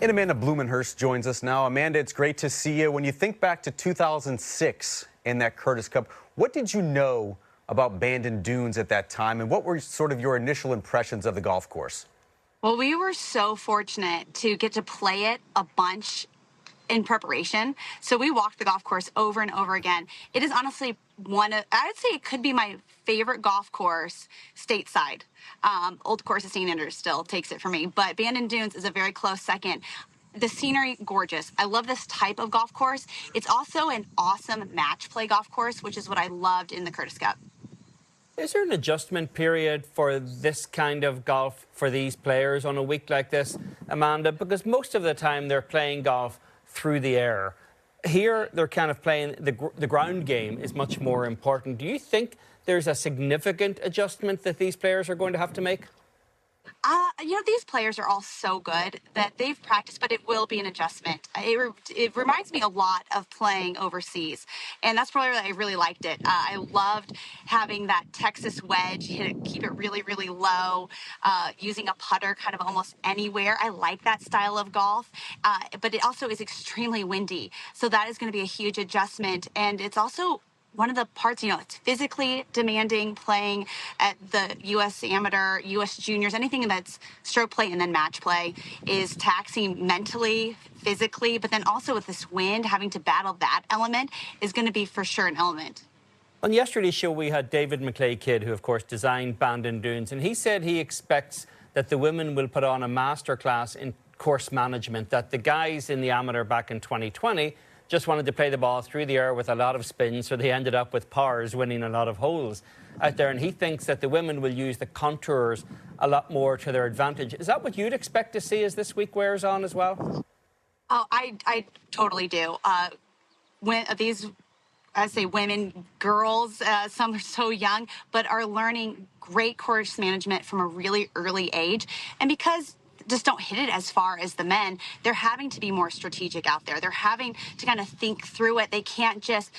And Amanda Blumenherst joins us now. Amanda, it's great to see you. When you think back to 2006 in that Curtis Cup, what did you know about Bandon Dunes at that time, and what were sort of your initial impressions of the golf course? Well, we were so fortunate to get to play it a bunch in preparation. So we walked the golf course over and over again. It is honestly I would say it could be my favorite golf course stateside. Old Course of St. Andrews still takes it for me, but Bandon Dunes is a very close second. The scenery, gorgeous. I love this type of golf course. It's also an awesome match play golf course, which is what I loved in the Curtis Cup. Is there an adjustment period for this kind of golf for these players on a week like this, Amanda? Because most of the time they're playing golf through the air. Here, they're kind of playing the ground game is much more important. Do you think there's a significant adjustment that these players are going to have to make? These players are all so good that they've practiced, but it will be an adjustment. It reminds me a lot of playing overseas, and that's probably why I really liked it. I loved having that Texas wedge, keep it really, really low, using a putter kind of almost anywhere. I like that style of golf, but it also is extremely windy, so that is going to be a huge adjustment, and it's also one of the parts, it's physically demanding playing at the U.S. Amateur, U.S. Juniors, anything that's stroke play and then match play is taxing mentally, physically, but then also with this wind, having to battle that element is going to be for sure an element. On yesterday's show, we had David McLay-Kidd, who, of course, designed Bandon Dunes, and he said he expects that the women will put on a masterclass in course management, that the guys in the amateur back in 2020 just wanted to play the ball through the air with a lot of spin, so they ended up with pars, winning a lot of holes out there. And he thinks that the women will use the contours a lot more to their advantage. Is that what you'd expect to see as this week wears on as well? Oh, I totally do. When these, I say women, girls, some are so young, but are learning great course management from a really early age. And because just don't hit it as far as the men, they're having to be more strategic out there. They're having to kind of think through it. They can't just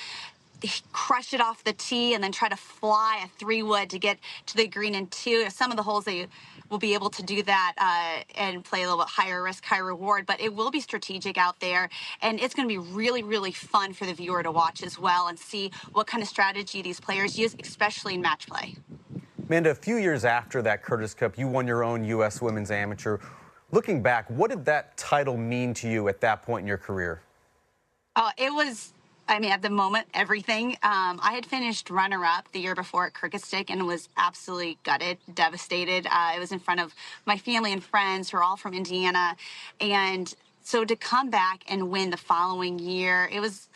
crush it off the tee and then try to fly a 3-wood to get to the green in 2. Some of the holes they will be able to do that and play a little bit higher risk, high reward, but it will be strategic out there, and it's going to be really, really fun for the viewer to watch as well and see what kind of strategy these players use, especially in match play. Amanda, a few years after that Curtis Cup, you won your own U.S. Women's Amateur. Looking back, what did that title mean to you at that point in your career? It was, at the moment, everything. I had finished runner-up the year before at Cricket Stick and was absolutely gutted, devastated. It was in front of my family and friends who are all from Indiana. And so to come back and win the following year, it was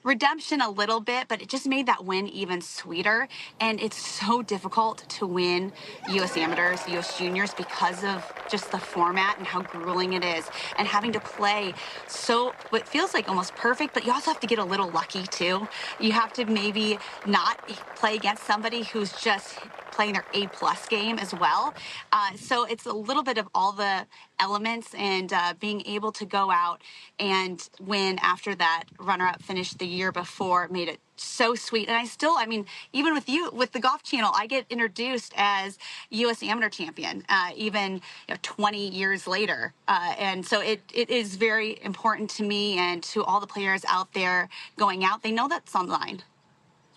redemption a little bit, but it just made that win even sweeter. And it's so difficult to win U.S. Amateurs, U.S. Juniors, because of just the format and how grueling it is. And having to play so, what feels like almost perfect, but you also have to get a little lucky too. You have to maybe not play against somebody who's just playing their A+ game as well. So it's a little bit of all the elements, and being able to go out and win after that runner-up finish the year before made it so sweet. And I still, even with you, with the Golf Channel, I get introduced as U.S. Amateur champion, even 20 years later. And so it is very important to me and to all the players out there going out. They know that's on the line.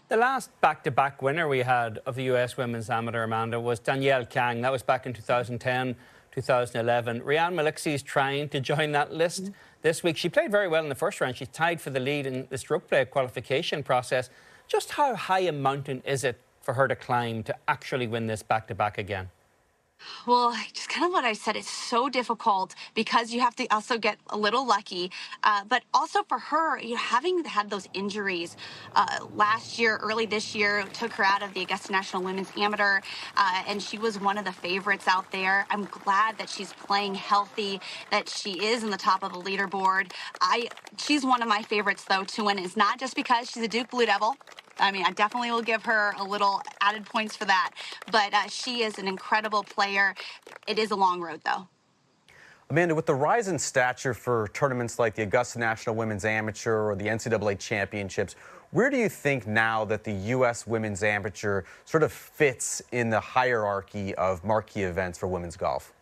The last back-to-back winner we had of the U.S. Women's Amateur, Amanda, was Danielle Kang. That was back in 2010, 2011. Rhian Malixi's trying to join that list this week. She played very well in the first round. She's tied for the lead in the stroke play qualification process. Just how high a mountain is it for her to climb to actually win this back-to-back again? Well, just kind of what I said, it's so difficult because you have to also get a little lucky. But also for her, having had those injuries last year, early this year, took her out of the Augusta National Women's Amateur, and she was one of the favorites out there. I'm glad that she's playing healthy, that she is in the top of the leaderboard. She's one of my favorites, though, to win. It's not just because she's a Duke Blue Devil. I definitely will give her a little added points for that. But she is an incredible player. It is a long road, though. Amanda, with the rise in stature for tournaments like the Augusta National Women's Amateur or the NCAA Championships, where do you think now that the U.S. Women's Amateur sort of fits in the hierarchy of marquee events for women's golf?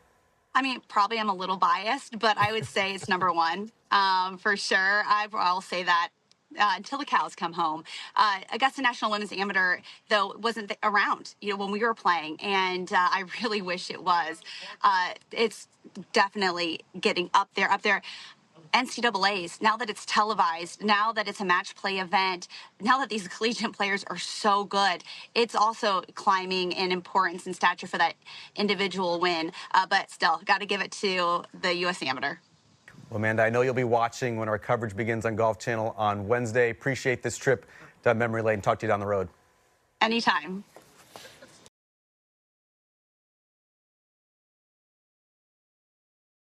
I mean, probably I'm a little biased, but I would say it's number one for sure. I'll say that until the cows come home. Augusta National Women's Amateur, though, wasn't around, when we were playing, and I really wish it was. It's definitely getting up there, NCAAs, now that it's televised, now that it's a match play event, now that these collegiate players are so good, it's also climbing in importance and stature for that individual win. But still, got to give it to the U.S. Amateur. Well, Amanda, I know you'll be watching when our coverage begins on Golf Channel on Wednesday. Appreciate this trip down memory lane. Talk to you down the road. Anytime.